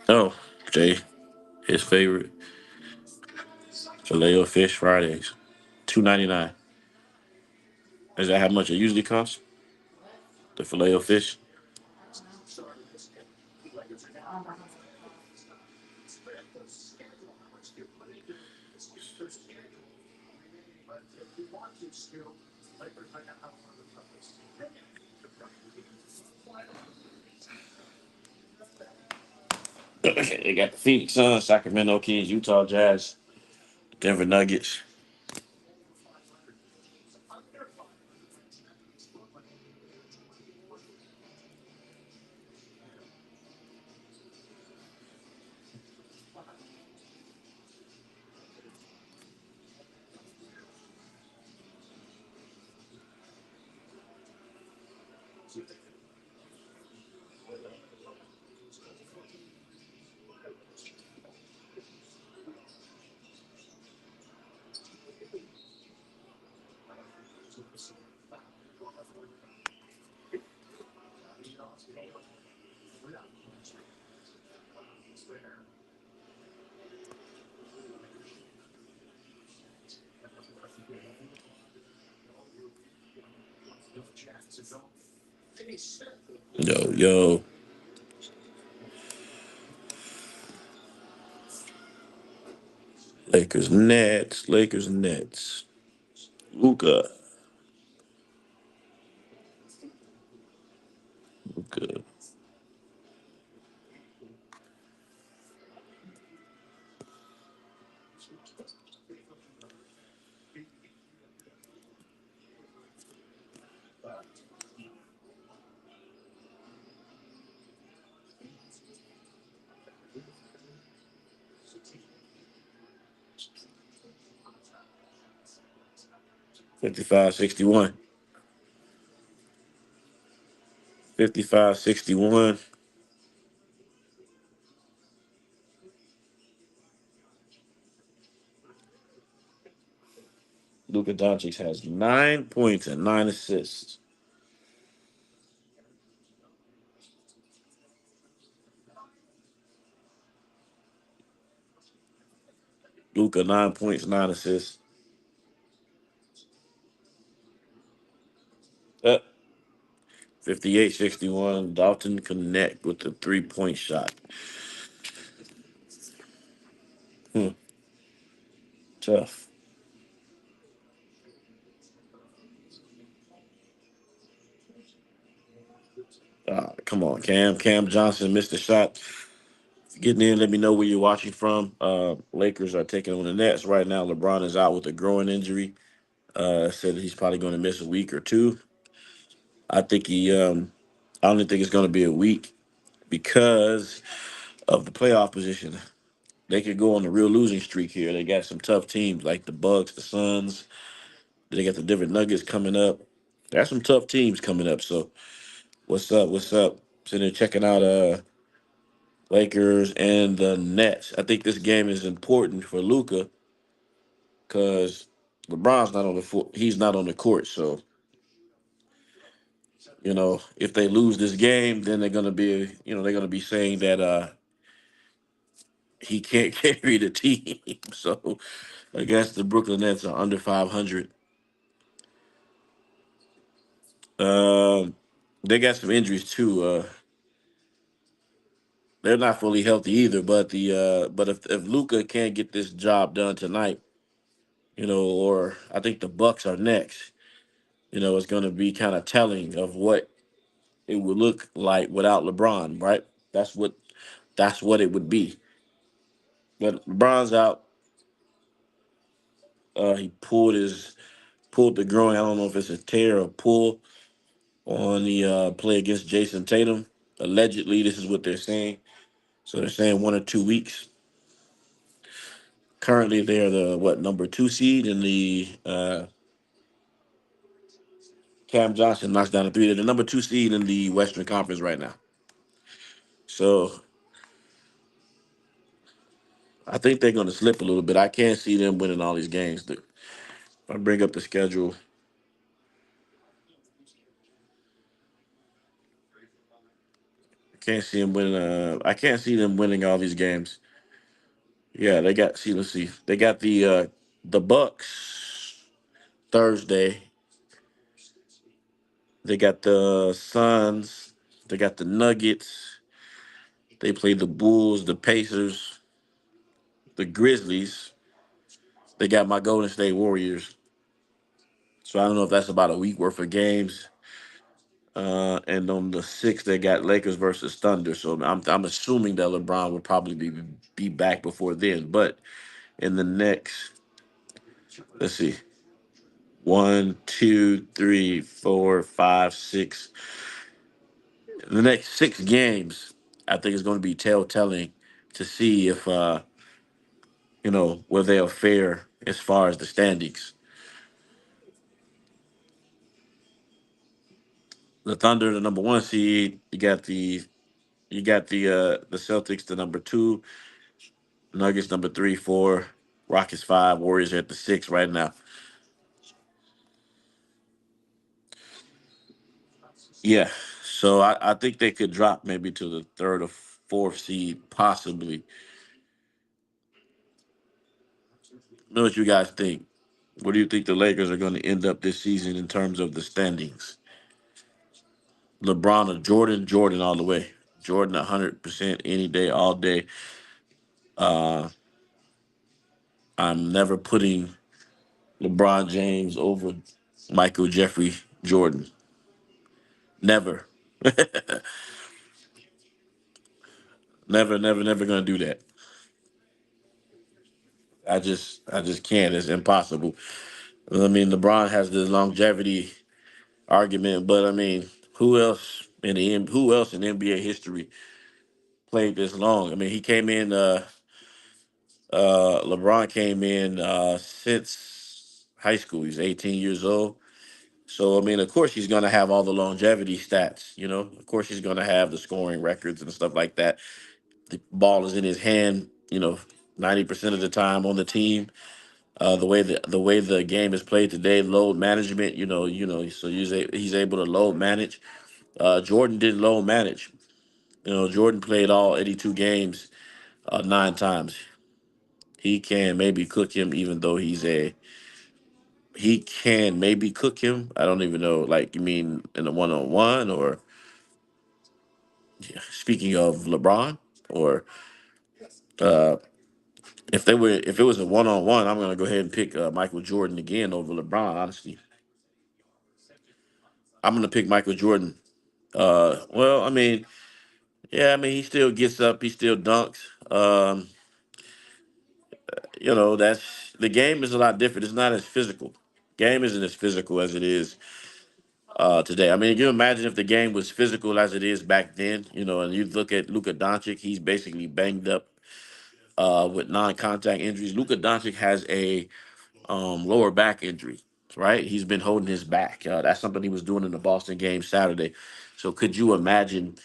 Oh, Jay, his favorite filet fish Fridays, $2.99. Is that how much it usually costs? The filet fish. Okay, they got the Phoenix Suns, Sacramento Kings, Utah Jazz, Denver Nuggets. Yo, Lakers Nets. Luca, Luca. 55-61. 55-61. Luka Doncic has 9 points and 9 assists. Luka 9 points, 9 assists. 58-61. Dalton Connect with the 3-point shot. Hmm, tough. Come on, Cam. Cam Johnson missed the shot. Getting in, let me know where you're watching from. Lakers are taking on the Nets right now. LeBron is out with a groin injury. Said he's probably going to miss a week or two. I think I only think it's going to be a week because of the playoff position. They could go on a real losing streak here. They got some tough teams like the Bucks, the Suns. They got the different Nuggets coming up. There's some tough teams coming up. So what's up? What's up? Sitting there checking out Lakers and the Nets. I think this game is important for Luca because LeBron's not on the he's not on the court. So if they lose this game, then they're gonna be saying that he can't carry the team. So I guess the Brooklyn Nets are under 500. Um, they got some injuries too. They're not fully healthy either. But if Luca can't get this job done tonight, or I think the Bucks are next. It's going to be kind of telling of what it would look like without LeBron, right? That's what that's what it would be. But LeBron's out. He pulled the groin. I don't know if it's a tear or pull on the play against Jason Tatum. Allegedly, this is what they're saying. So they're saying 1 or 2 weeks. Currently, they're the number 2 seed in the Cam Johnson knocks down a three. They're the number 2 seed in the Western Conference right now. So I think they're going to slip a little bit. I can't see them winning all these games. If I bring up the schedule, I can't see them winning. I can't see them winning all these games. Yeah, they got. See, let's see. They got the Bucks Thursday. They got the Suns. They got the Nuggets. They play the Bulls, the Pacers, the Grizzlies. They got my Golden State Warriors. So I don't know if that's about a week worth of games. And on the sixth, they got Lakers versus Thunder. So I'm assuming that LeBron would probably be back before then. But in the next, let's see, one, two, three, four, five, six. The next six games, I think is going to be telltale to see if where they'll fare as far as the standings. The Thunder, the number one seed. You got the Celtics, the number two. Nuggets, number three, four. Rockets, five. Warriors are at the six right now. Yeah. So I think they could drop maybe to the third or fourth seed, possibly. Know what you guys think? What do you think the Lakers are going to end up this season in terms of the standings? LeBron or Jordan? Jordan all the way. Jordan 100% any day, all day. Uh, I'm never putting LeBron James over Michael Jeffrey Jordan. Never. Never, never, never gonna do that. I just can't. It's impossible. I mean, LeBron has the longevity argument, but I mean, who else in NBA history played this long? I mean, he came in. LeBron came in since high school. He's 18 years old. So I mean, of course, he's gonna have all the longevity stats. Of course, he's gonna have the scoring records and stuff like that. The ball is in his hand. 90% of the time on the team. The way the game is played today, load management. So he's able to load manage. Jordan didn't load manage. Jordan played all 82 games 9 times. He can maybe cook him, even though he can maybe cook him. I don't even know. Like, you mean in a one-on-one, or speaking of LeBron, or uh, if it was a one-on-one, I'm gonna go ahead and pick Michael Jordan again over LeBron. Honestly, I'm gonna pick Michael Jordan. Well, I mean, yeah, I mean, he still gets up, he still dunks. That's the game is a lot different. It's not as physical. Game isn't as physical as it is today. I mean, can you imagine if the game was physical as it is back then? And you look at Luka Doncic, he's basically banged up with non-contact injuries. Luka Doncic has a lower back injury, right? He's been holding his back. That's something he was doing in the Boston game Saturday. So could you imagine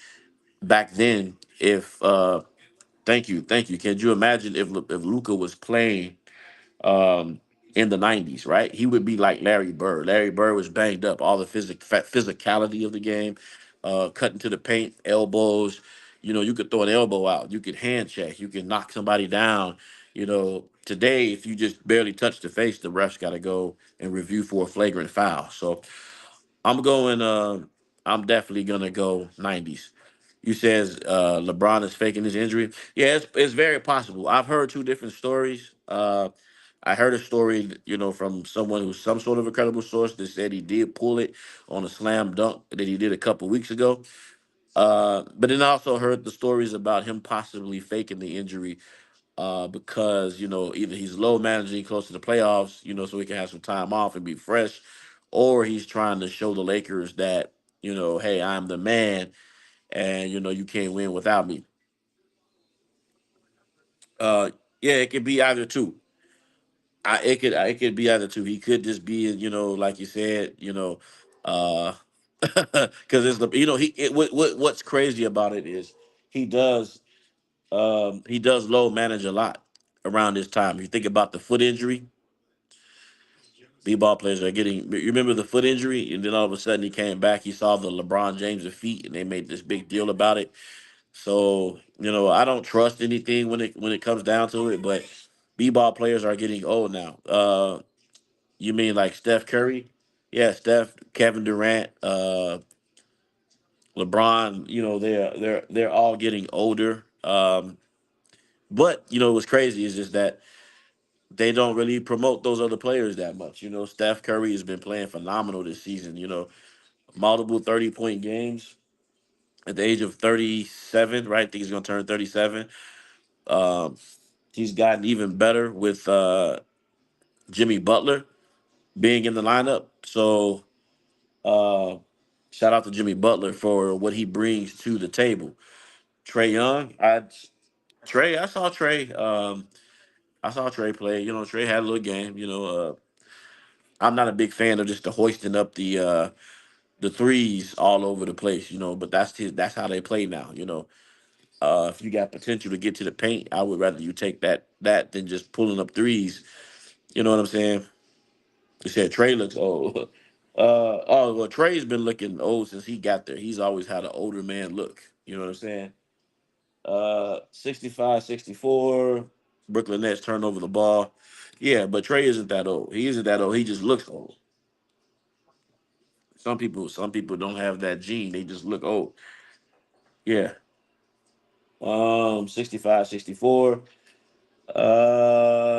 back then if thank you. Can you imagine if Luca was playing um, in the '90s, right? He would be like Larry Bird. Larry Bird was banged up. All the physicality of the game, cutting to the paint, elbows. You could throw an elbow out. You could hand check. You could knock somebody down. Today, if you just barely touch the face, the ref's got to go and review for a flagrant foul. So I'm going. I'm definitely gonna go '90s. You says LeBron is faking his injury. Yeah, it's very possible. I've heard two different stories. I heard a story, from someone who's some sort of a credible source that said he did pull it on a slam dunk that he did a couple weeks ago. But then I also heard the stories about him possibly faking the injury because either he's low managing close to the playoffs, so he can have some time off and be fresh, or he's trying to show the Lakers that hey, I'm the man, and you can't win without me. Uh, yeah, it could be either two. It could be either two. He could just be like you said, uh, because it's the he what's crazy about it is he does he does low manage a lot around this time. If you think about the foot injury, B-ball players are getting. You remember the foot injury, and then all of a sudden he came back. He saw the LeBron James feet, and they made this big deal about it. So I don't trust anything when it comes down to it. But B-ball players are getting old now. You mean like Steph Curry? Yeah, Steph, Kevin Durant, LeBron. They're all getting older. But what's crazy is just that they don't really promote those other players that much. Steph Curry has been playing phenomenal this season. Multiple 30-point games at the age of 37, right? I think he's going to turn 37. Um, he's gotten even better with Jimmy Butler being in the lineup. So uh, shout out to Jimmy Butler for what he brings to the table. Trey Young, I saw Trey. I saw Trey play. Trey had a little game. I'm not a big fan of just the hoisting up the threes all over the place. But that's how they play now. If you got potential to get to the paint, I would rather you take that than just pulling up threes. You know what I'm saying? You said Trey looks old. Oh well, Trey's been looking old since he got there. He's always had an older man look. You know what I'm saying? 65, 64. Brooklyn Nets turn over the ball. Yeah, but Trey isn't that old. He isn't that old. He just looks old. Some people don't have that gene. They just look old. Yeah. 65, 64.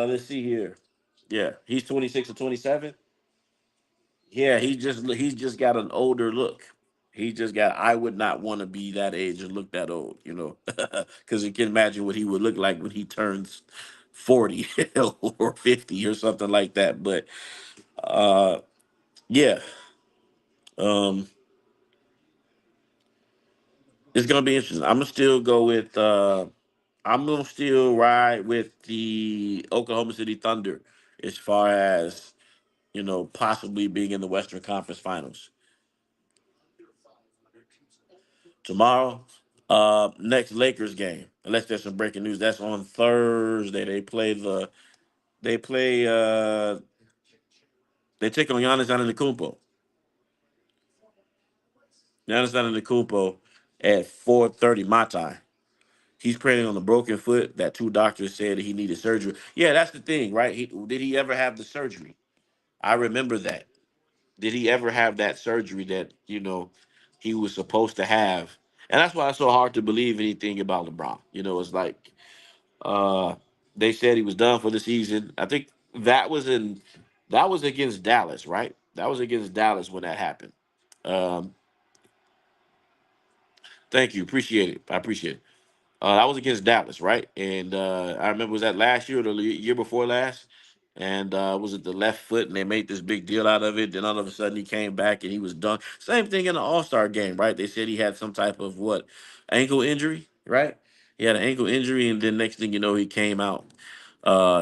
Let's see here. Yeah, he's 26 or 27. Yeah, he's just got an older look. He just got. I would not want to be that age and look that old, because you can imagine what he would look like when he turns 40 or 50 or something like that. But uh, yeah, um, it's gonna be interesting. I'm gonna still go with. I'm gonna still ride with the Oklahoma City Thunder as far as possibly being in the Western Conference Finals tomorrow. Next Lakers game, unless there's some breaking news, that's on Thursday. They play they take on Giannis Antetokounmpo. Giannis Antetokounmpo at 4:30 my time. He's playing on a broken foot that two doctors said that he needed surgery. Yeah, that's the thing, right? Did he ever have the surgery? I remember that. Did he ever have that surgery that he was supposed to have? And that's why it's so hard to believe anything about LeBron. It's like uh, they said he was done for the season. I think that was against Dallas, right? That was against Dallas when that happened. Um, thank you, appreciate it. I appreciate it. That was against Dallas, right? And I remember was that last year or the year before last? And was it the left foot? And they made this big deal out of it. Then all of a sudden he came back and he was done. Same thing in the All Star game, right? They said he had some type of what ankle injury, right? He had an ankle injury, and then next thing you know, he came out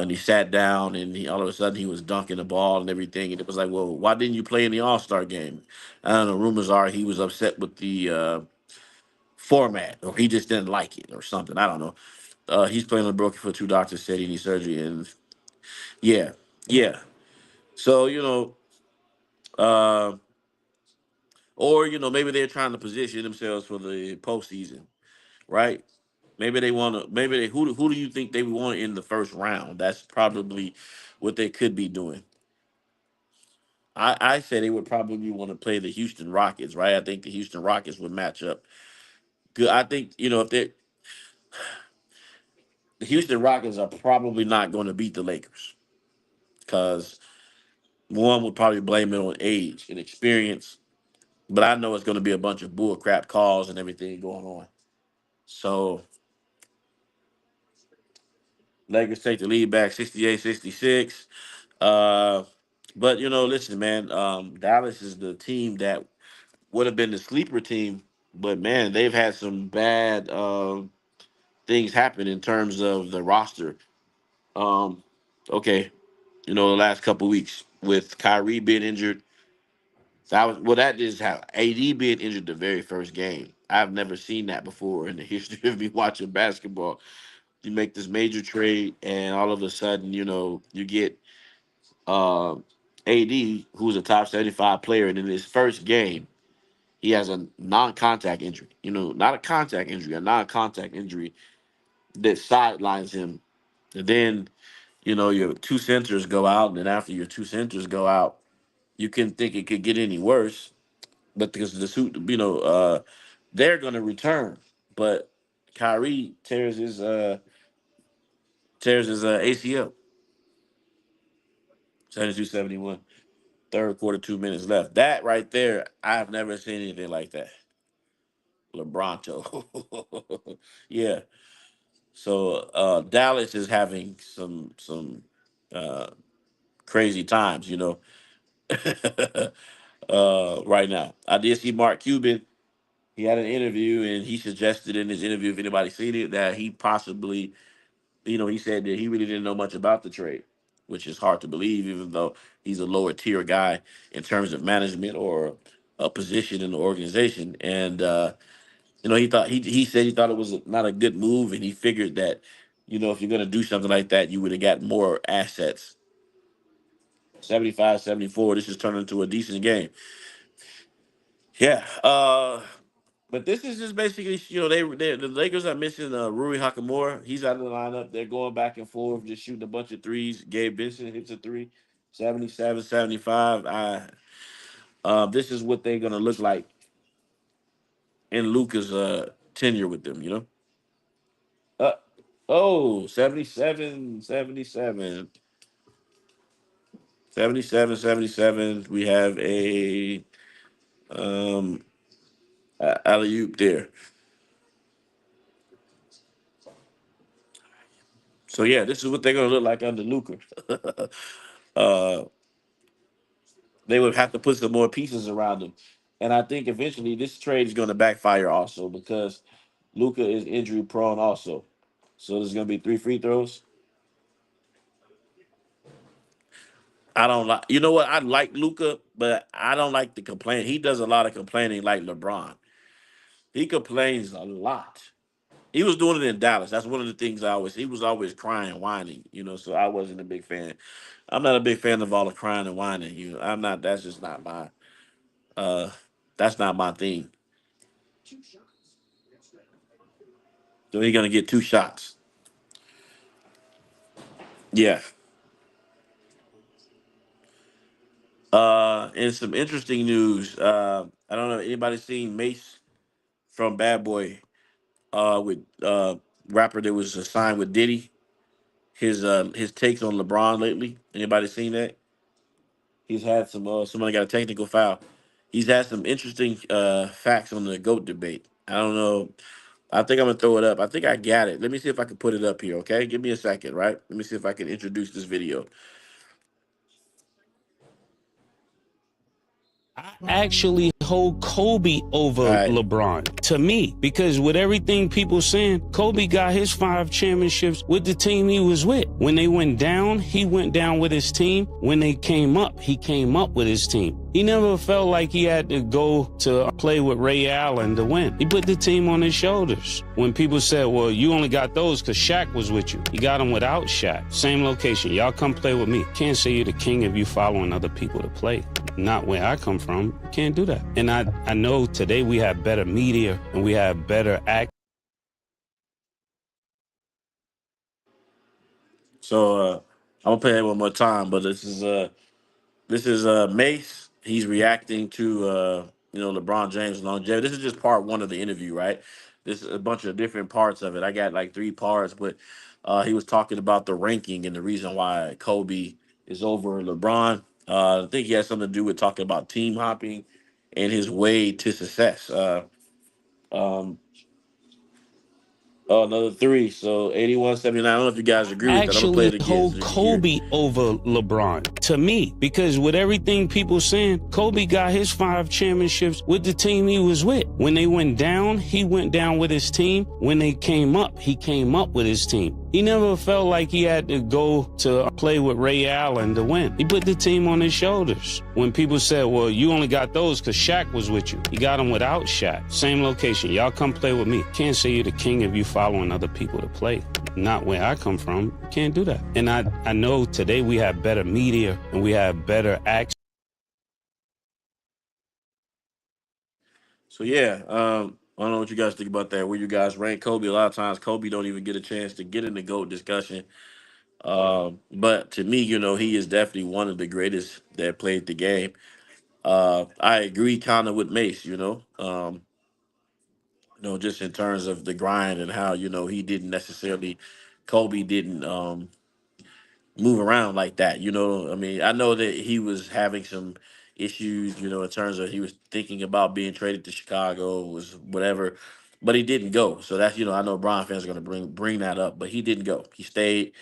and he sat down, and all of a sudden he was dunking the ball and everything. And it was like, well, why didn't you play in the All Star game? I don't know. Rumors are he was upset with the format, or he just didn't like it, or something. I don't know. He's playing on broken foot. Two doctors said he needs surgery, and yeah, yeah. So uh, or maybe they're trying to position themselves for the postseason, right? Maybe they want to. Maybe they who do you think they want in the first round? That's probably what they could be doing. I say they would probably want to play the Houston Rockets, right? I think the Houston Rockets would match up good. I think if they the Houston Rockets are probably not going to beat the Lakers because one would probably blame it on age and experience, but I know it's going to be a bunch of bull crap calls and everything going on. So Lakers take the lead back 68-66. Uh, but listen, man, Dallas is the team that would have been the sleeper team, but man, they've had some bad things happen in terms of the roster. Um, okay, the last couple weeks with Kyrie being injured. That just how AD being injured the very first game. I've never seen that before in the history of me watching basketball. You make this major trade, and all of a sudden, you get uh, AD, who's a top 75 player, and in his first game, he has a non-contact injury. Not a contact injury, a non-contact injury that sidelines him. And then, your two centers go out, and then after your two centers go out, you can think it could get any worse. But because the suit, they're gonna return. But Kyrie tears his ACL. 72-71. Third quarter, 2 minutes left. That right there, I've never seen anything like that. LeBronto. Yeah. So Dallas is having some uh, crazy times, right now. I did see Mark Cuban. He had an interview, and he suggested in his interview, if anybody's seen it, that he possibly, he said that he really didn't know much about the trade, which is hard to believe, even though he's a lower tier guy in terms of management or a position in the organization. And he said he thought it was not a good move, and he figured that, if you're gonna do something like that, you would have got more assets. 75-74. This is turning into a decent game. Yeah. But this is just basically, the Lakers are missing Rui Hakamura. He's out of the lineup. They're going back and forth, just shooting a bunch of threes. Gabe Vincent hits a three. 77-75. This is what they're gonna look like in Luka's tenure with them. Uh, oh, 77-77. 77-77. We have a alley oop there. So yeah, this is what they're gonna look like under Luka. uh, they would have to put some more pieces around them, and I think eventually this trade is gonna backfire also because Luka is injury prone also. So there's gonna be 3 free throws. I don't like. You know what? I like Luka, but I don't like the complaint. He does a lot of complaining, like LeBron. He complains a lot. He was doing it in Dallas. That's one of the things he was always crying, whining, so I wasn't a big fan. I'm not a big fan of all the crying and whining. I'm not, that's just not uh that's not my thing. So he's gonna get 2 shots. Yeah. And some interesting news. I don't know if anybody seen Mace from Bad Boy with rapper that was signed with Diddy. His takes on LeBron lately. Anybody seen that? He's had somebody got a technical foul. He's had some interesting facts on the GOAT debate. I don't know. I think I'm gonna throw it up. I think I got it. Let me see if I can put it up here, okay? Give me a second, right? Let me see if I can introduce this video. I actually hold Kobe All over right. LeBron to me because with everything people saying, Kobe got his 5 championships with the team he was with. When they went down, he went down with his team. When they came up, he came up with his team. He never felt like he had to go to play with Ray Allen to win. He put the team on his shoulders. When people said, well, you only got those because Shaq was with you. You got them without Shaq. Same location. Y'all come play with me. Can't say you're the king if you following other people to play. Not where I come from. You can't do that. And I know today we have better media and we have better act. So I'm gonna play it one more time, but this is Mace. He's reacting to LeBron James longevity. This is just part one of the interview, right? This is a bunch of different parts of it. I got like 3 parts, but he was talking about the ranking and the reason why Kobe is over LeBron. I think he has something to do with talking about team hopping and his way to success. Um, another 3. So 81-79. I don't know if you guys agree with that. I'm gonna play Actually it again so hold you can hear it. Kobe over LeBron. to me, because with everything people saying, Kobe got his 5 championships with the team he was with. When they went down, he went down with his team. When they came up, he came up with his team. He never felt like he had to go to play with Ray Allen to win. He put the team on his shoulders. When people said, well, you only got those because Shaq was with you. He got them without Shaq. Same location. Y'all come play with me. Can't say you're the king if you following other people to play. Not where I come from. You can't do that. And I know today we have better media and we have better access. So yeah, I don't know what you guys think about that. Where you guys rank Kobe? A lot of times Kobe don't even get a chance to get in the GOAT discussion. But to me, he is definitely one of the greatest that played the game. I agree kind of with Mace, just in terms of the grind and how, he didn't necessarily, Kobe didn't move around like that. I mean, I know that he was having some issues, in terms of he was thinking about being traded to Chicago, was whatever, but he didn't go. So that's, I know Bron fans are going to bring that up, but he didn't go. He stayed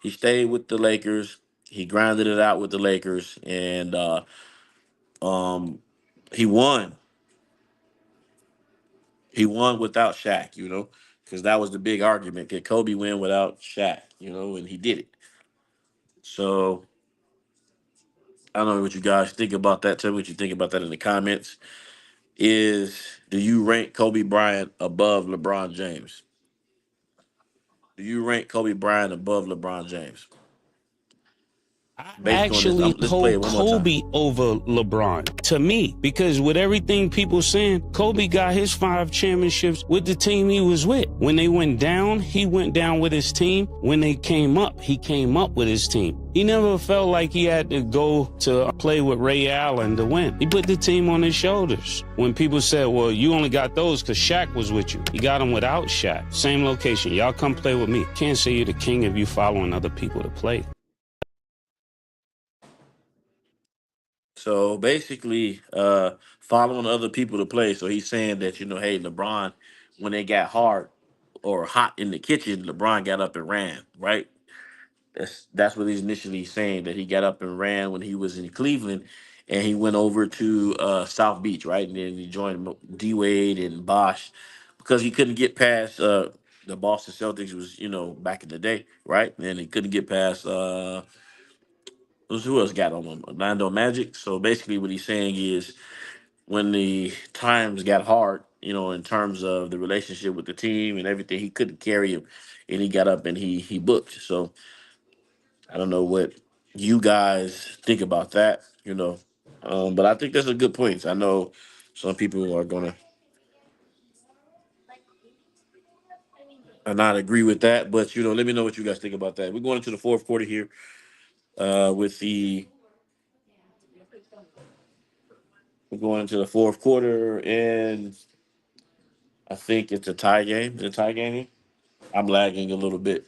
with the Lakers. He grinded it out with the Lakers, and um, he won. He won without Shaq, because that was the big argument. Could Kobe win without Shaq, and he did it. So I don't know what you guys think about that. Tell me what you think about that in the comments. Do you rank Kobe Bryant above LeBron James? Do you rank Kobe Bryant above LeBron James? I Based on this, actually let's play hold it one more time. Kobe over LeBron to me, because with everything people saying, Kobe got his 5 championships with the team he was with. When they went down, he went down with his team. When they came up, he came up with his team. He never felt like he had to go to play with Ray Allen to win. He put the team on his shoulders. When people said, well, you only got those because Shaq was with you. He got them without Shaq. Same location. Y'all come play with me. Can't say you're the king if you following other people to play. So basically, following other people to play. So he's saying that, hey, LeBron, when they got hard or hot in the kitchen, LeBron got up and ran, right? That's what he's initially saying, that he got up and ran when he was in Cleveland, and he went over to South Beach, right? And then he joined D Wade and Bosh because he couldn't get past the Boston Celtics was, back in the day, right? And he couldn't get past who else got on him? Orlando Magic. So basically, what he's saying is when the times got hard, in terms of the relationship with the team and everything, he couldn't carry him, and he got up and he booked. So I don't know what you guys think about that, but I think that's a good point. I know some people are gonna not agree with that, but let me know what you guys think about that. We're going into the fourth quarter here. With the We're going into the fourth quarter, and I think it's a tie game. Is it a tie game here? I'm lagging a little bit.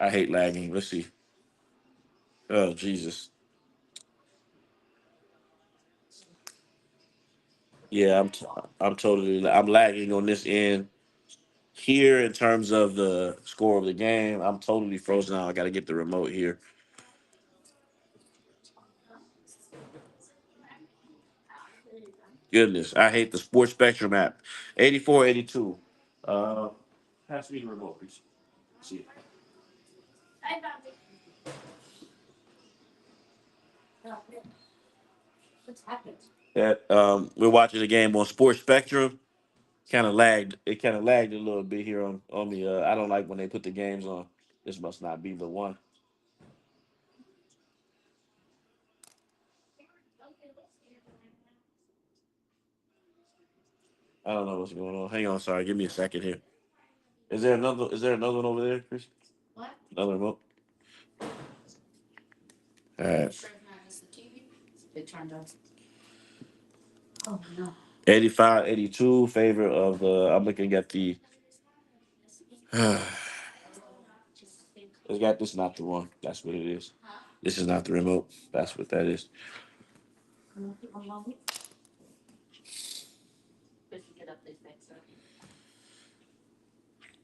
I hate lagging. Let's see. Oh Jesus. Yeah, I'm lagging on this end here in terms of the score of the game. I'm totally frozen out. I got to get the remote here. Goodness, I hate the Sports Spectrum app. 8482. Uh, Pass me the remote, please. See that we're watching the game on Sports Spectrum. Kind of lagged. It kind of lagged a little bit here on me. I don't like when they put the games on. This must not be the one. I don't know what's going on. Hang on, sorry. Give me a second here. Is there another one over there, Chris? Another remote? All right. 85, 82, favor of the. I'm looking at the. It's got this, not the one. That's what it is. This is not the remote. That's what that is.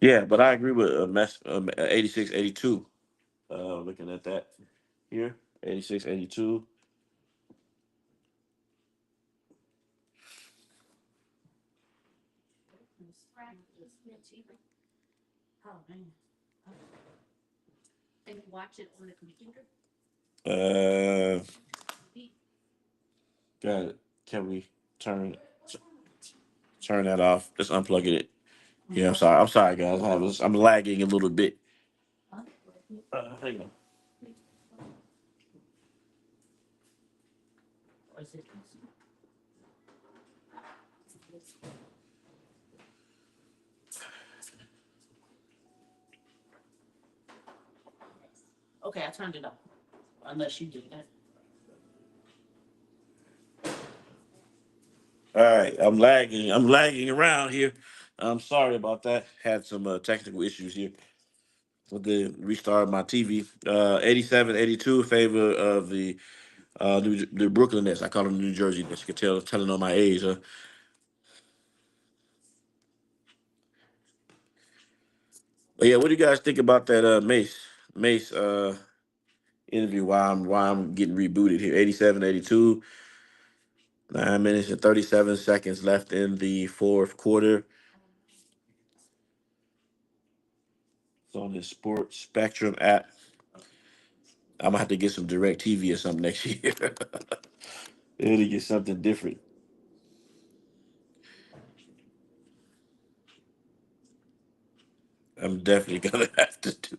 Yeah, but I agree with 86, 82. Looking at that here. 86, 82. Uh, got it. Can we turn turn that off? Just unplug it. Yeah, I'm sorry. I'm sorry, guys. I'm lagging a little bit. Hang on. All right, I'm lagging. I'm lagging around here. I'm sorry about that. Had some technical issues here with the restart of my TV. 87, 82 in favor of the Brooklyn Nets. I call them New Jersey Nets. You can tell, telling on my age. But yeah, what do you guys think about that Mace interview? Why I'm getting rebooted here? 87, 82. 9 minutes and 37 seconds left in the fourth quarter. It's on the Sports Spectrum app. I'm gonna have to get some Direct TV or something next year. Really get something different. I'm definitely gonna have to do.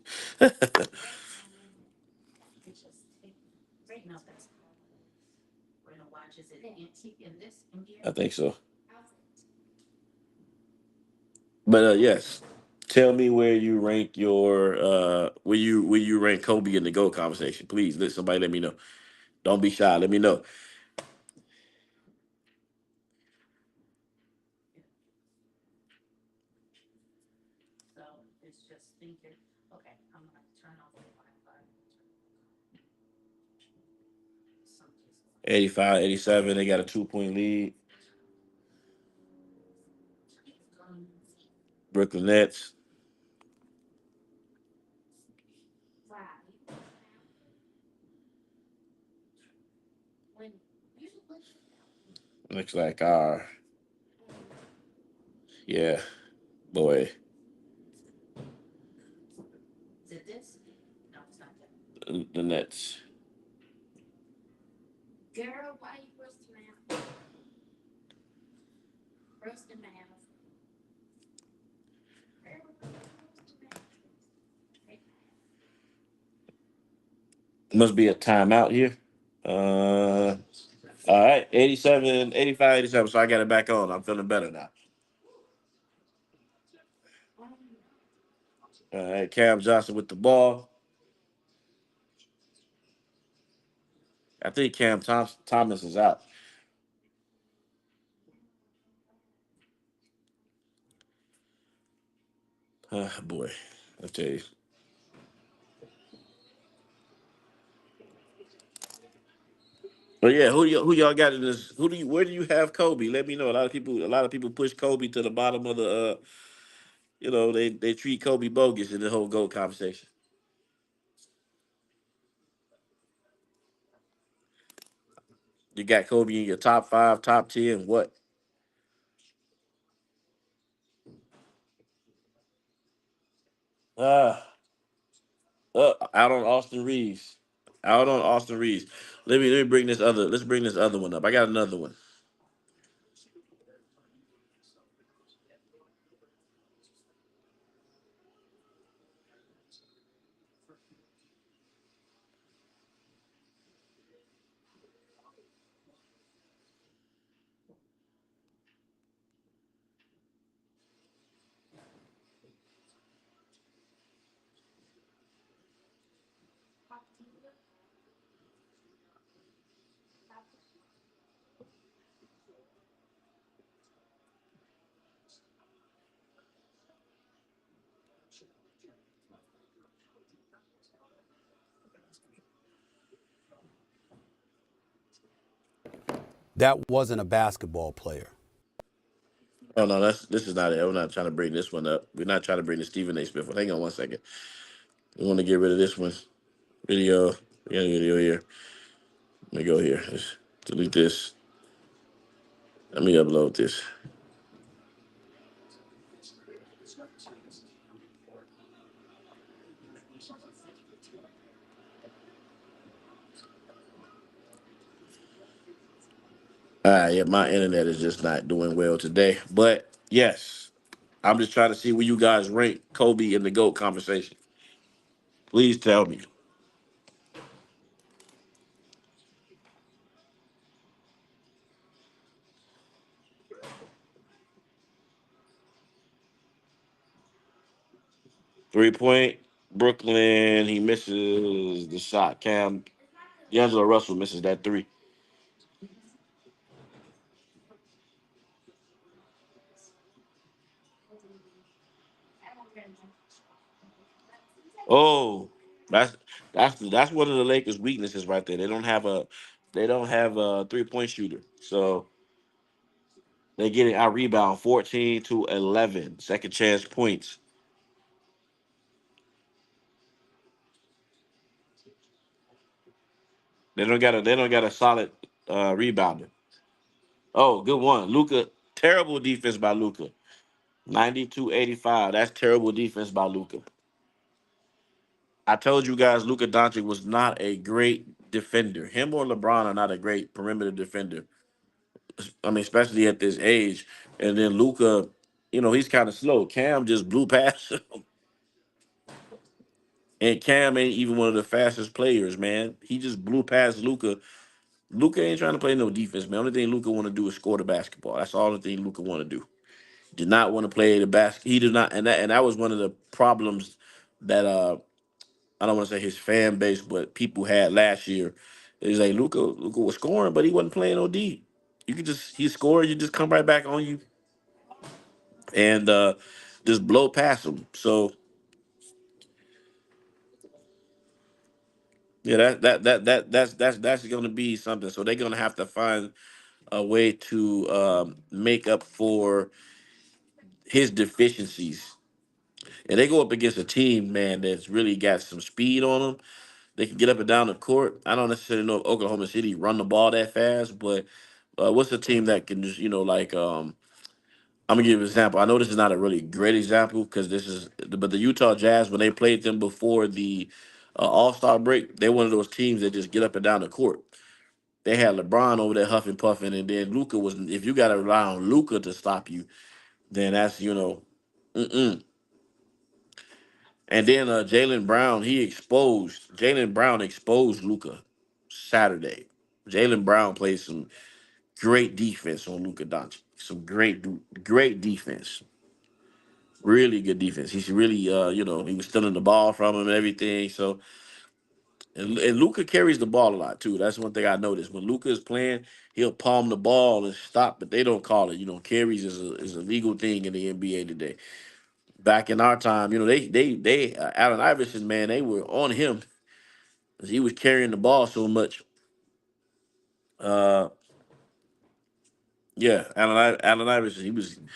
I think so. But yes, tell me where you rank your where you rank Kobe in the GOAT conversation. Please let somebody let me know. Don't be shy. Let me know. Wi-Fi. 85, 87. They got a 2 point lead. Brooklyn Nets. Looks like yeah, boy, the Nets. Must be a timeout here. All right, 87, 85, 87. So I got it back on. I'm feeling better now. All right, Cam Johnson with the ball. I think Thomas is out. Boy, I tell you. But yeah, who y'all got in this? Where do you have Kobe? Let me know. A lot of people push Kobe to the bottom of the. They treat Kobe bogus in the whole GOAT conversation. You got Kobe in your top five, top 10. What? Uh, Out on Austin Reeves. Out on Austin Reeves. Let me bring this other. Let's bring this other one up. I got another one. That wasn't a basketball player. Oh no, this is not it. We're not trying to bring this one up. We're not trying to bring the Stephen A. Smith one. Hang on one second. We want to get rid of this one video. We got a video here. Let me go here. Let's delete this. Let me upload this. All right, yeah, my internet is just not doing well today. But yes, I'm just trying to see where you guys rank Kobe in the GOAT conversation. Please tell me. Three-point, Brooklyn, he misses the shot. D'Angelo Russell misses that three. Oh, that's that's one of the Lakers' weaknesses right there. They don't have a 3-point shooter. So they're getting out rebound 14 to 11. Second chance points. They don't got a solid rebounder. Oh, good one. Luca, terrible defense by Luca. 92-85. That's terrible defense by Luca. I told you guys Luca Doncic was not a great defender. Him or LeBron are not a great perimeter defender. I mean, especially at this age. And then Luca, he's kind of slow. Cam just blew past him. And Cam ain't even one of the fastest players, man. He just blew past Luca. Luca ain't trying to play no defense, man. Only thing Luca want to do is score the basketball. That's all the thing Luca want to do. Did not want to play the basket. He did not, and that was one of the problems that I don't want to say his fan base, but people had last year. Is like Luca was scoring, but he wasn't playing OD. You could just he scored, you just come right back on you and just blow past him. So yeah, that's going to be something. So they're going to have to find a way to make up for his deficiencies. And they go up against a team, man, that's really got some speed on them. They can get up and down the court. I don't necessarily know if Oklahoma City run the ball that fast, but what's a team that can just, I'm gonna give you an example. I know this is not a really great example because but the Utah Jazz when they played them before the All Star break, they're one of those teams that just get up and down the court. They had LeBron over there huffing puffing, and then Luca was. If you got to rely on Luca to stop you, then that's mm-mm. And then Jalen Brown exposed Luca Saturday. Jalen Brown played some great defense on Luka Doncic. Some great defense. Really good defense. He's really, he was stealing the ball from him and everything. So, and Luka carries the ball a lot too. That's one thing I noticed. When Luka is playing, he'll palm the ball and stop, but they don't call it. Carries is a legal thing in the NBA today. Back in our time, they Allen Iverson, man, they were on him. He was carrying the ball so much. Uh, yeah, Allen Iverson,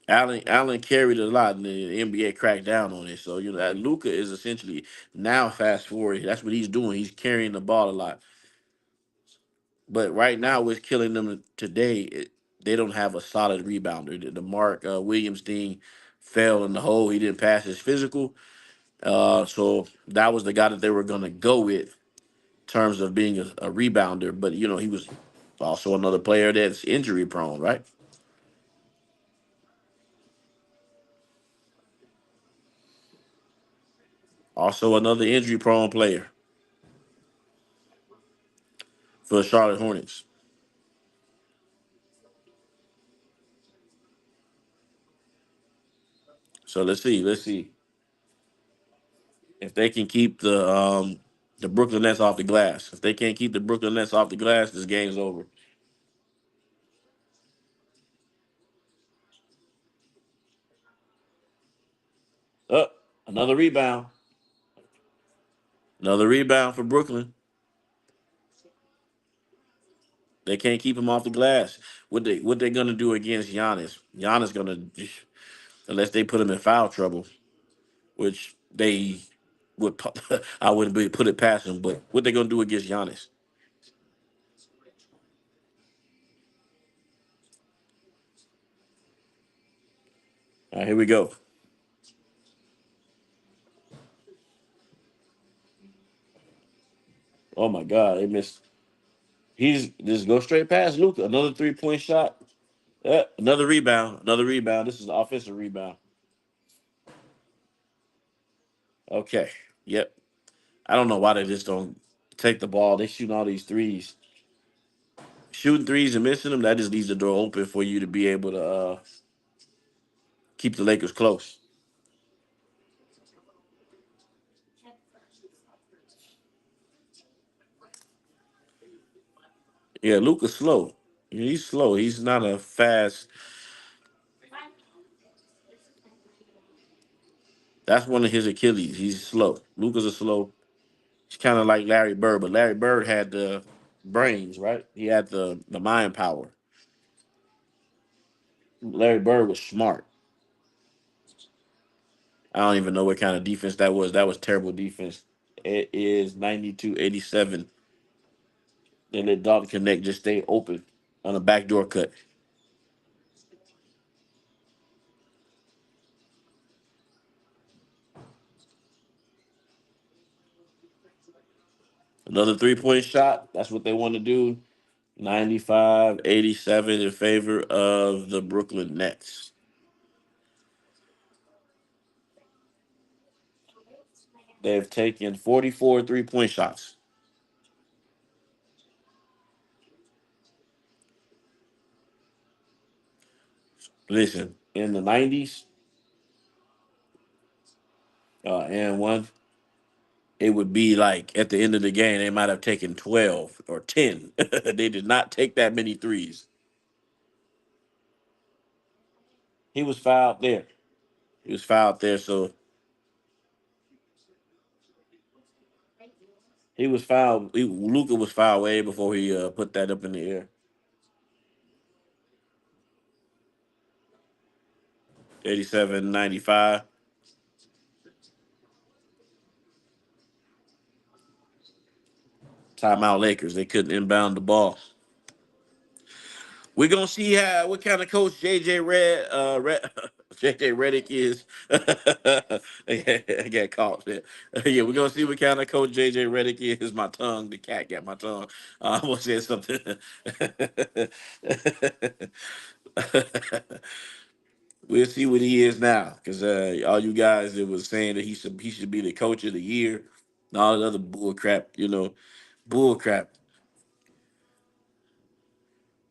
Allen carried it a lot, and the NBA cracked down on it. So Luca is essentially now fast forward. That's what he's doing. He's carrying the ball a lot. But right now, what's killing them today, they don't have a solid rebounder. The Mark Williams thing fell in the hole. He didn't pass his physical. So that was the guy that they were going to go with in terms of being a rebounder. But he was also another player that's injury prone, right? Also another injury prone player for the Charlotte Hornets. So let's see. Let's see if they can keep the Brooklyn Nets off the glass. If they can't keep the Brooklyn Nets off the glass, this game's over. Up, another rebound. Another rebound for Brooklyn. They can't keep him off the glass. What they gonna do against Giannis? Giannis gonna unless they put him in foul trouble, which they would I wouldn't be put it past him. But what they gonna do against Giannis? All right, here we go. Oh my God, they missed. He's just go straight past Luka. Another 3-point shot. Another rebound. Another rebound. This is an offensive rebound. Okay. Yep. I don't know why they just don't take the ball. They shooting all these threes. Shooting threes and missing them, that just leaves the door open for you to be able to keep the Lakers close. Yeah, Luka's slow. He's slow. He's not a fast. That's one of his Achilles. He's slow. Luka's a slow. He's kind of like Larry Bird, but Larry Bird had the brains, right? He had the mind power. Larry Bird was smart. I don't even know what kind of defense that was. That was terrible defense. It is 92-87. They let Dalton Connect just stay open on a backdoor cut. Another 3-point shot. That's what they want to do. 95-87 in favor of the Brooklyn Nets. They've taken 44 3-point shots. Listen, in the 90s and one, it would be like at the end of the game, they might have taken 12 or 10. They did not take that many threes. He was fouled there. He was fouled there, so he was fouled. Luca was fouled way before he put that up in the air. 87-95. Timeout Lakers. They couldn't inbound the ball. We're gonna see how what kind of coach JJ Redick is. I got caught there. Yeah, we're gonna see what kind of coach JJ Redick is. My tongue, the cat got my tongue. I was saying something. We'll see what he is now, because all you guys that was saying that he should be the coach of the year, and all that other bull crap, bull crap.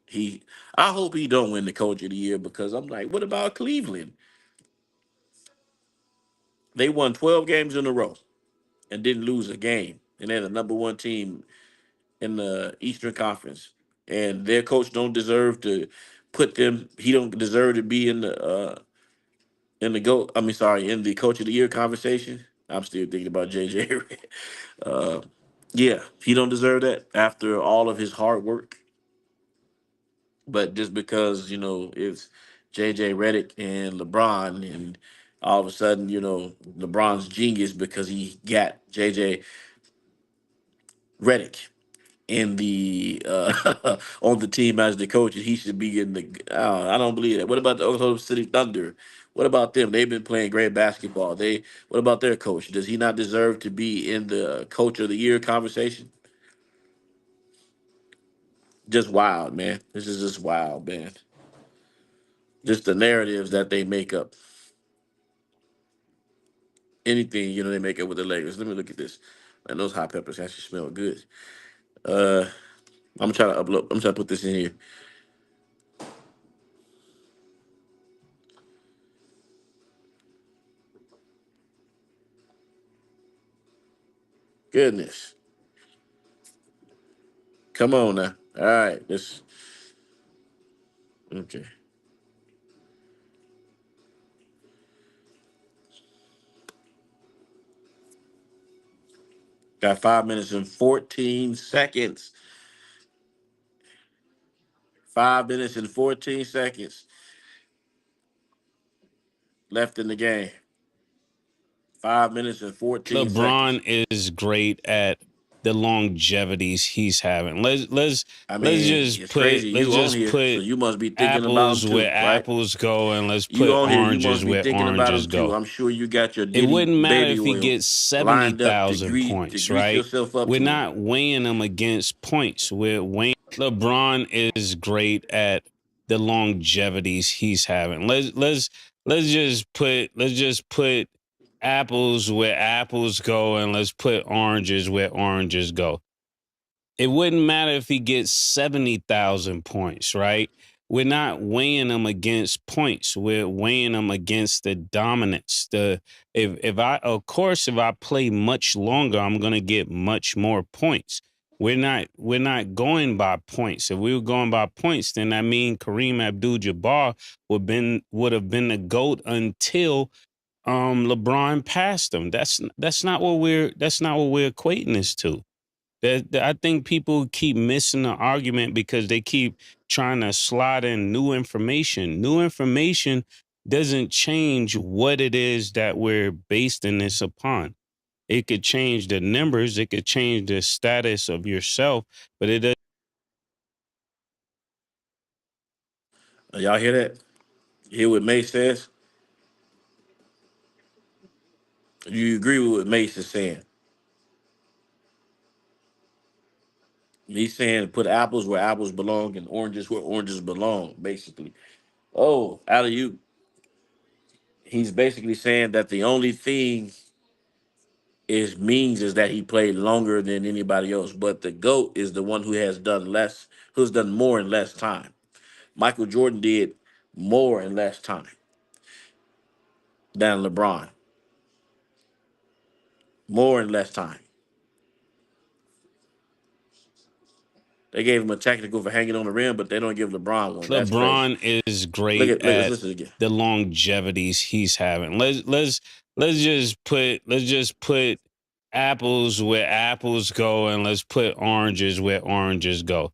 He, I hope he don't win the coach of the year, because I'm like, what about Cleveland? They won 12 games in a row and didn't lose a game, and they're the number one team in the Eastern Conference. And their coach don't deserve to put them. He don't deserve to be in the go. I mean, sorry, in the coach of the year conversation. I'm still thinking about JJ. uh, yeah, he don't deserve that after all of his hard work. But just because it's JJ Redick and LeBron, and all of a sudden LeBron's genius because he got JJ Redick in the on the team as the coach, and he should be in the. I don't believe that. What about the Oklahoma City Thunder? What about them? They've been playing great basketball. What about their coach? Does he not deserve to be in the coach of the year conversation? Just wild, man. This is just wild, man. Just the narratives that they make up. Anything they make up with the Lakers. Let me look at this. Man, those hot peppers actually smell good. Uh, I'm trying to upload. I'm trying to put this in here. Goodness, come on now. All right, this okay. Got 5 minutes and 14 seconds. 5 minutes and 14 seconds left in the game. 5 minutes and 14 seconds. LeBron is great at the longevities he's having. I Let's mean, just it's crazy. let's You on just here, so put you must be thinking about them apples too, where right? apples go, and let's You put on here, you must oranges be where thinking about oranges them too. go. I'm sure you got your It Diddy wouldn't matter baby if he oil gets lined up to 70,000 points, grease right? yourself up We're to him. not weighing him against points. We're weighing LeBron is great at the longevities he's having. Let's just put apples where apples go, and let's put oranges where oranges go. It wouldn't matter if he gets 70,000 points, right? We're not weighing him against points. We're weighing him against the dominance. If I of course if I play much longer, I'm gonna get much more points. We're not going by points. If we were going by points, then that means Kareem Abdul-Jabbar would have been the GOAT until LeBron passed him. That's not what we're equating this to. I think people keep missing the argument because they keep trying to slide in new information. New information doesn't change what it is that we're basing this upon. It could change the numbers, it could change the status of yourself, but it doesn't. Y'all hear that? Hear what Mace says? Do you agree with what Mace is saying? He's saying put apples where apples belong and oranges where oranges belong, basically. Oh, out of you. He's basically saying that the only thing is means is that he played longer than anybody else. But the GOAT is the one who has done less, who's done more in less time. Michael Jordan did more in less time than LeBron. More in less time. They gave him a technical for hanging on the rim, but they don't give LeBron one. That's crazy. LeBron is Look great at look. Let's at listen again. the longevities he's having. Let's just put apples where apples go, and let's put oranges where oranges go.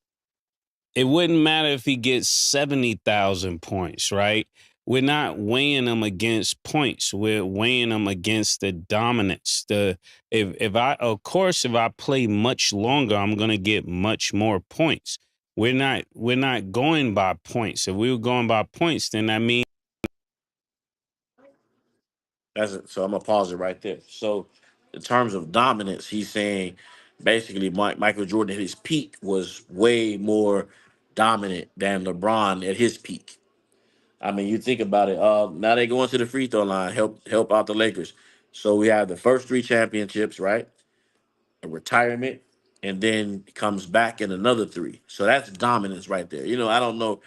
It wouldn't matter if he gets 70,000 points, right? We're not weighing him against points. We're weighing him against the dominance. If I play much longer, I'm gonna get much more points. We're not going by points. If we were going by points, then that means That's it. So I'm gonna pause it right there. So, in terms of dominance, he's saying basically Michael Jordan at his peak was way more dominant than LeBron at his peak. I mean, you think about it. Now they going to the free throw line, help out the Lakers. So we have the first three championships, right? A retirement, and then comes back in another three. So that's dominance right there. I don't know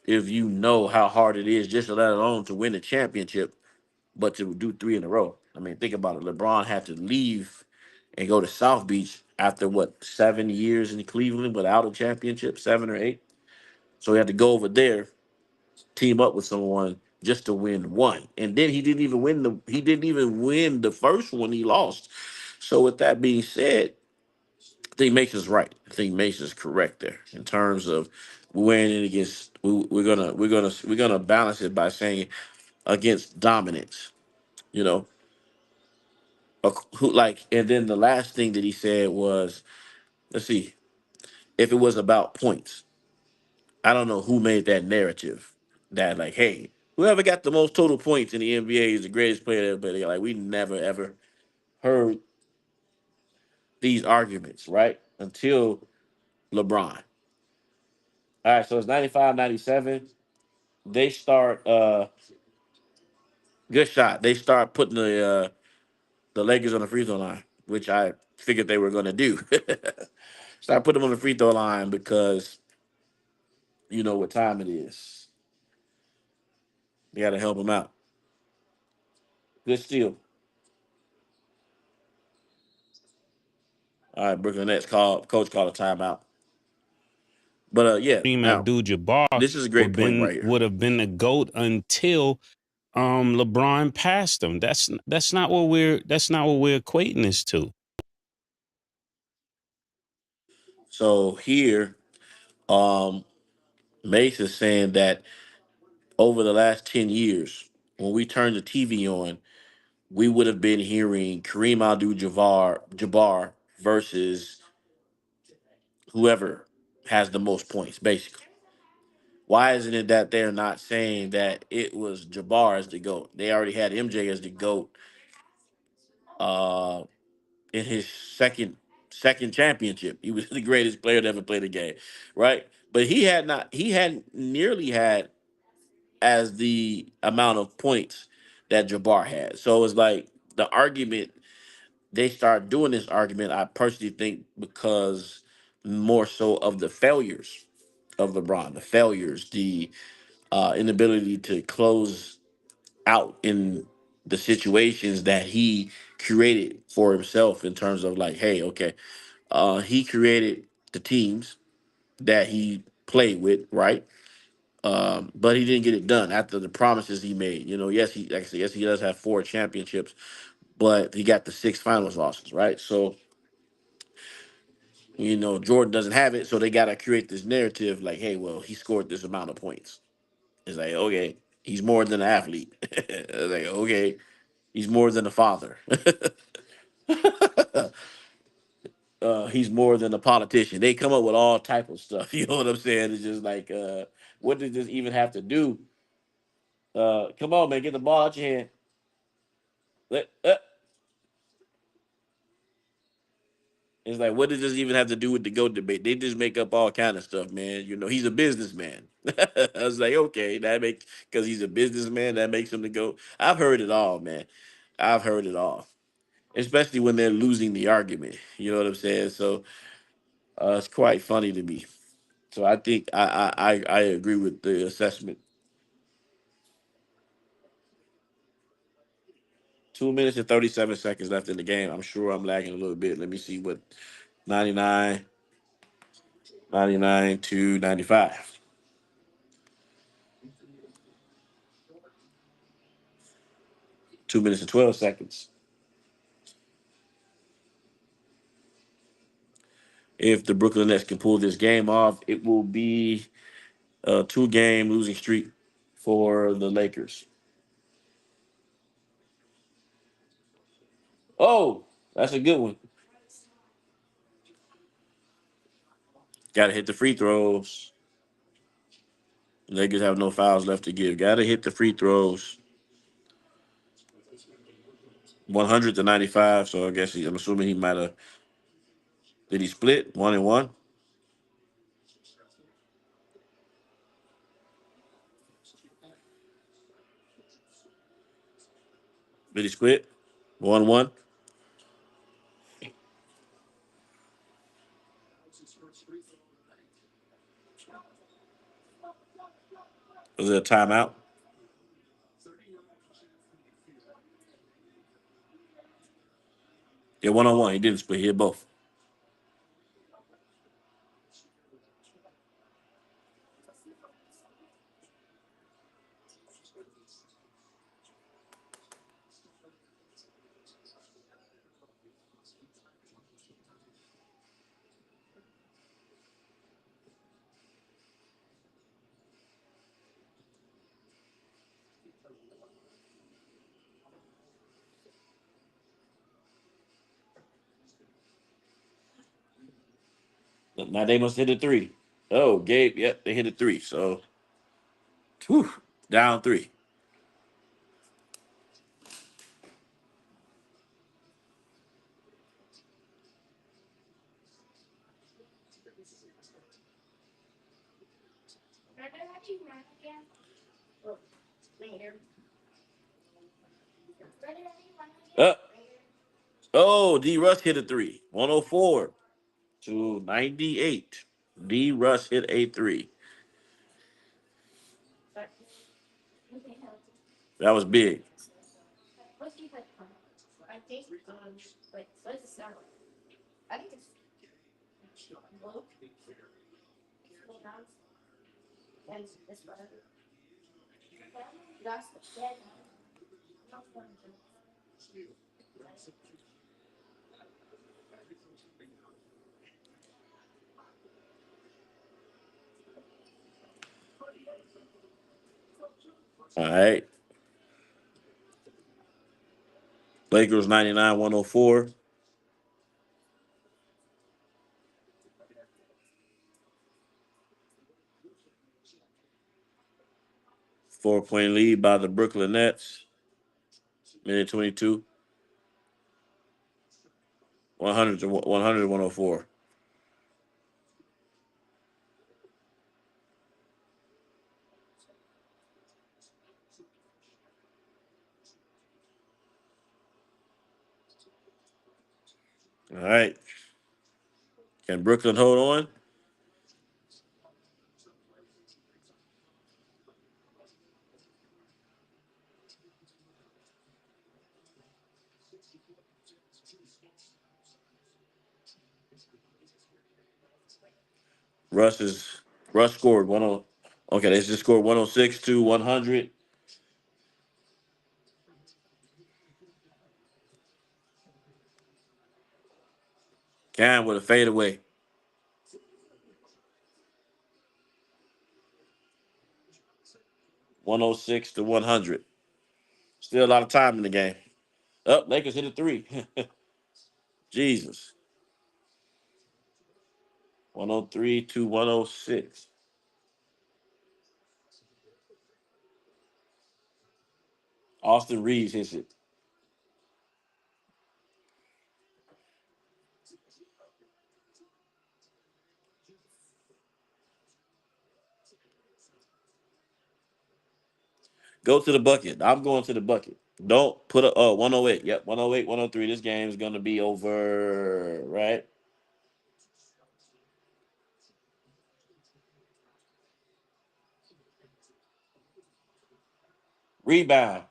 if you know how hard it is just to let alone to win a championship, but to do three in a row. I mean, think about it. LeBron had to leave and go to South Beach after what 7 years in Cleveland without a championship, 7 or 8. So he had to go over there, team up with someone just to win one, and then he didn't even win the first one. He lost. So with that being said, I think Mace is right. I think Mace is correct there in terms of winning against. We're gonna balance it by saying against dominance. You know, and then the last thing that he said was, let's see, if it was about points. I don't know who made that narrative that like, hey, whoever got the most total points in the NBA is the greatest player ever played. Like we never ever heard these arguments, right? Until LeBron. All right, so it's 95, 97. They start good shot. They start putting the Lakers on the free throw line, which I figured they were gonna do. Start putting them on the free throw line because you know what time it is. They got to help them out. Good steal. All right, Brooklyn Nets coach called a timeout. But yeah, Kareem now Abdul-Jabbar this is a great would point been right here. would have been the GOAT until LeBron passed him. That's not what we're equating this to. So here, um, Mace is saying that over the last 10 years, when we turn the TV on, we would have been hearing Kareem Abdul-Jabbar versus whoever has the most points, basically. Why isn't it that they're not saying that it was Jabbar as the GOAT? They already had MJ as the GOAT uh, in his second championship. He was the greatest player to ever play the game, right? But he hadn't nearly had as the amount of points that Jabbar had. So it's like the argument they start doing this argument, I personally think because more so of the failures of LeBron, the failures, the inability to close out in the situations that he created for himself in terms of like, hey, okay, he created the teams that he played with, right? But he didn't get it done after the promises he made. You know, yes, he like I said, yes, he does have 4 championships, but he got the 6 finals losses, right? So, you know, Jordan doesn't have it, so they gotta create this narrative like, hey, well, he scored this amount of points. It's like, okay, he's more than an athlete. It's like, okay, he's more than a father. He's more than a politician. They come up with all type of stuff. You know what I'm saying? It's just like, what does this even have to do? Come on, man, get the ball out your hand. Let, it's like, what does this even have to do with the GOAT debate? They just make up all kind of stuff, man. You know, he's a businessman. I was like, okay, that makes because he's a businessman, that makes him the GOAT. I've heard it all, man. I've heard it all, especially when they're losing the argument. You know what I'm saying? So it's quite funny to me. So I think I agree with the assessment. 2 minutes and 37 seconds left in the game. I'm sure I'm lagging a little bit. Let me see what 99, 99 to 95. 2 minutes and 12 seconds. If the Brooklyn Nets can pull this game off, it will be a 2-game losing streak for the Lakers. Oh, that's a good one. Got to hit the free throws. Lakers have no fouls left to give. Got to hit the free throws. 100 to 95. So I guess I'm assuming he might have. Did he split 1 and 1? Did he split 1-1? Was it a timeout? Yeah, 1-on-1. He didn't split. He hit both. Now they must hit a three. Oh, Gabe. Yep, they hit a three. So, whew, down 3. Uh, oh, D. Russ hit a three. 104 to 98. D. Russ hit a three. That was big. All right. Lakers 99-104. Four-point lead by the Brooklyn Nets. Minute 22. 100 to 104. All right. Can Brooklyn hold on? Russ is Russ scored 10. Okay, they just scored 106 to 100. Cam with a fadeaway. 106 to 100. Still a lot of time in the game. Up, Lakers hit a three. Jesus. 103 to 106. Austin Reeves hits it. Go to the bucket. I'm going to the bucket. Don't put a 108. Yep, 108, 103. This game is gonna be over, right? Rebound.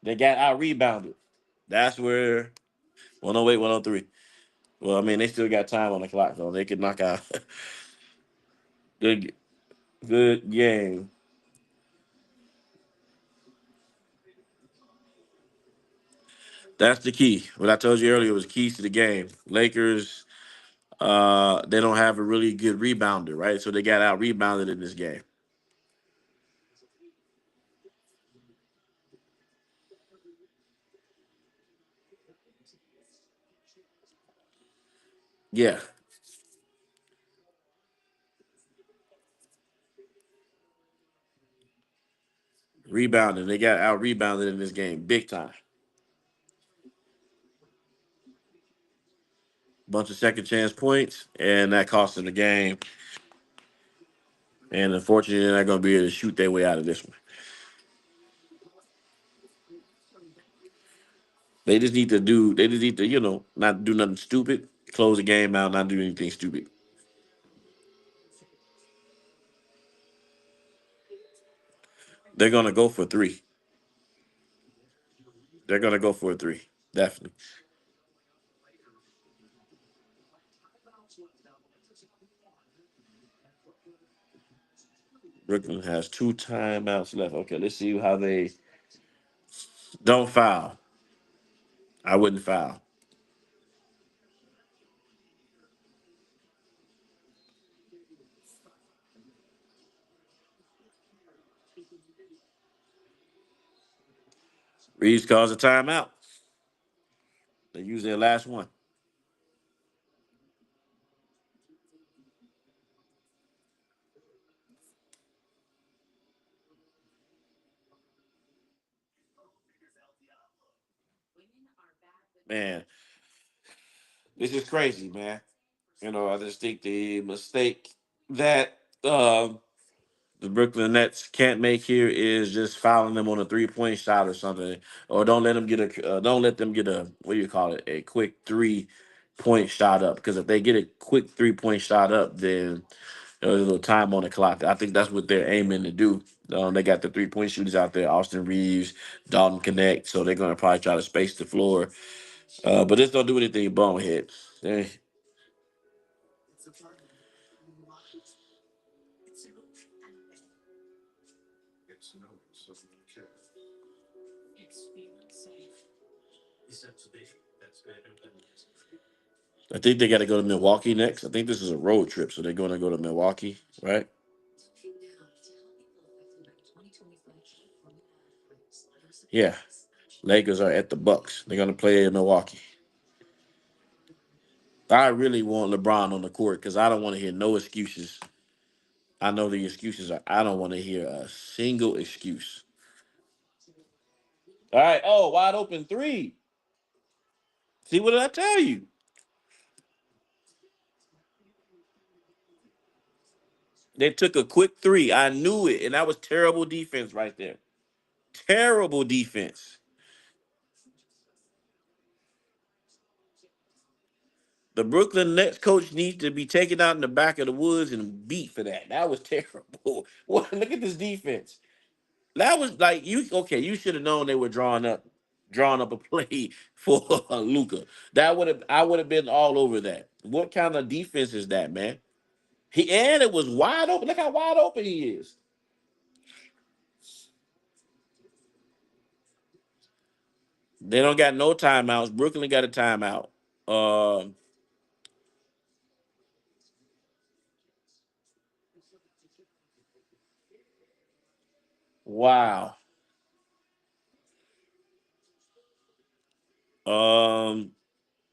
They got out rebounded. That's where 108, 103. Well, I mean, they still got time on the clock, though. They could knock out. good, good game. That's the key. What I told you earlier was keys to the game. Lakers, they don't have a really good rebounder, right? So they got out rebounded in this game. Yeah, rebounded. They got out rebounded in this game, big time. Bunch of second chance points, and that cost them the game. And unfortunately, they're not going to be able to shoot their way out of this one. They just need to do. They just need to, not do nothing stupid. Close the game out, not do anything stupid. They're going to go for three. They're going to go for a three, definitely. Brooklyn has two timeouts left. Okay, let's see how they don't foul. I wouldn't foul. Reeves calls a timeout. They use their last one. Man, this is crazy, man. I just think the mistake that the Brooklyn Nets can't make here is just fouling them on a 3-point shot or something, or don't let them get a what do you call it, a quick 3-point shot up. Because if they get a quick 3-point shot up, then there's a little time on the clock. I think that's what they're aiming to do. They got the 3-point shooters out there: Austin Reeves, Dalton Connect. So they're gonna probably try to space the floor, but this don't do anything bonehead. Eh, I think they got to go to Milwaukee next. I think this is a road trip, so they're going to go to Milwaukee, right? Yeah. Lakers are at the Bucks. They're gonna play in Milwaukee. I really want LeBron on the court because I don't want to hear no excuses. I know the excuses are. I don't want to hear a single excuse. All right. Oh, wide open three. See what did I tell you? They took a quick three. I knew it, and that was terrible defense right there. Terrible defense. The Brooklyn Nets coach needs to be taken out in the back of the woods and beat for that. That was terrible. What? Look at this defense. That was like you. Okay, you should have known they were drawing up a play for Luca. That would have. I would have been all over that. What kind of defense is that, man? It was wide open. Look how wide open he is. They don't got no timeouts. Brooklyn got a timeout. Um, wow. Um,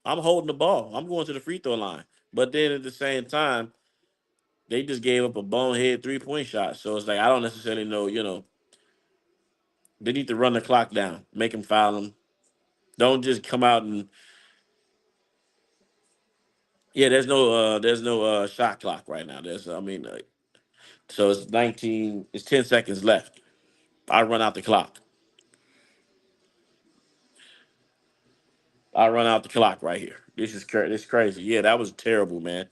I'm holding the ball. I'm going to the free throw line. But then at the same time, they just gave up a bonehead 3-point shot. So it's like I don't necessarily know. They need to run the clock down, make him foul him. Don't just come out and yeah. There's no shot clock right now. So it's 19. It's 10 seconds left. I run out the clock. I run out the clock right here. This is crazy. Yeah, that was terrible, man.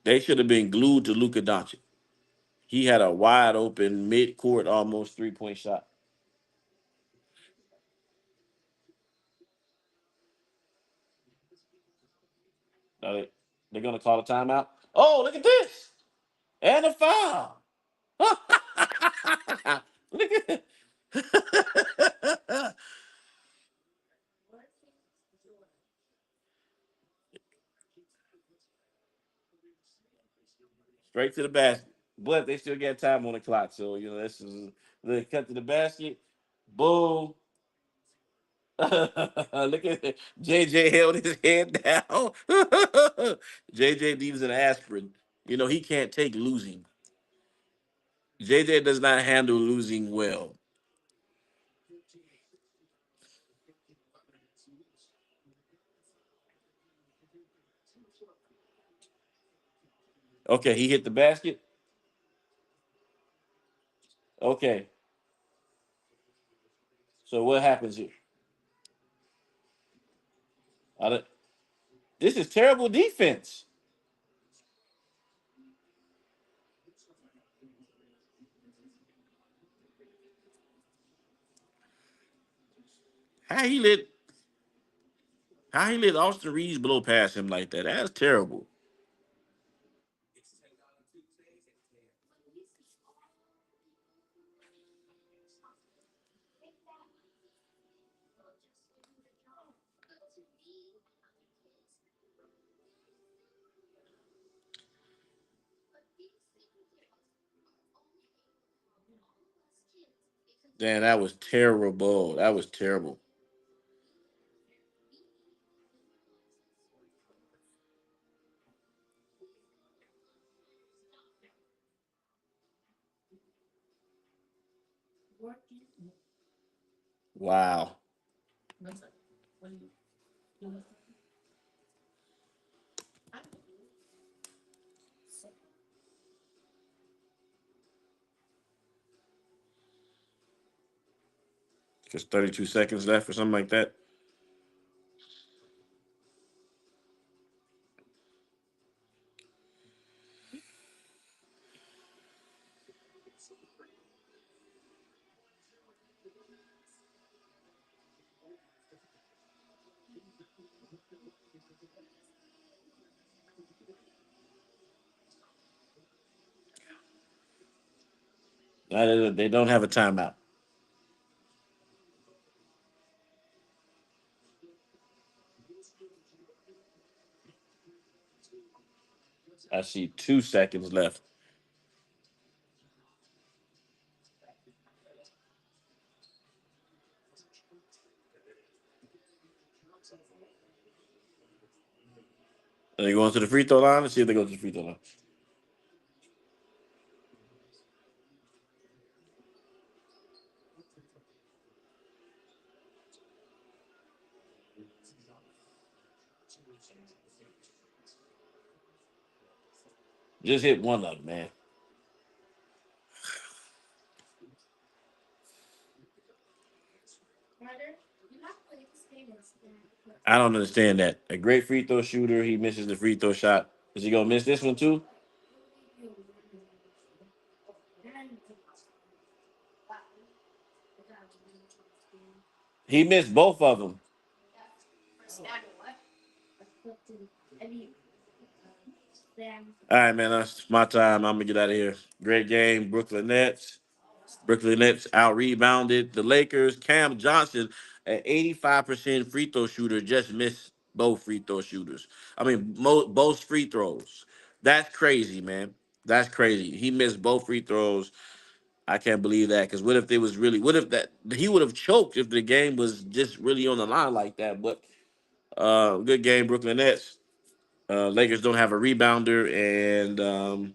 They should have been glued to Luka Doncic. He had a wide open mid court, almost 3-point shot. Now they're gonna call a timeout. Oh, look at this and a foul. Look at straight to the basket. But they still got time on the clock, so this is they cut to the basket. Boom. Look at it. JJ held his head down. JJ needs an aspirin. He can't take losing. JJ does not handle losing well. Okay, he hit the basket. Okay, so what happens here? I don't- This is terrible defense. How he let how he let Austin Reeves blow past him like that? That's terrible. Damn, that was terrible. That was terrible. Wow. Just 32 seconds left or something like that. They don't have a timeout. I see 2 seconds left. Are they going to the free throw line? Let's see if they go to the free throw line. Just hit one of them, man. I don't understand that. A great free throw shooter, he misses the free throw shot. Is he gonna miss this one too? He missed both of them. All right, man. That's my time. I'm gonna get out of here. Great game, Brooklyn Nets. Brooklyn Nets out rebounded the Lakers. Cam Johnson, an 85% free throw shooter, just missed both free throw shooters. I mean, both free throws. That's crazy, man. That's crazy. He missed both free throws. I can't believe that. Because what if it was really? What if that he would have choked if the game was just really on the line like that? But good game, Brooklyn Nets. Lakers don't have a rebounder, and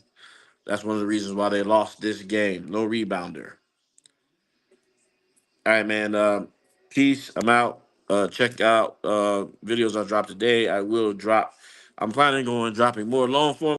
that's one of the reasons why they lost this game. No rebounder. All right, man. Peace. I'm out. Check out videos I dropped today. I will drop. I'm planning on dropping more long form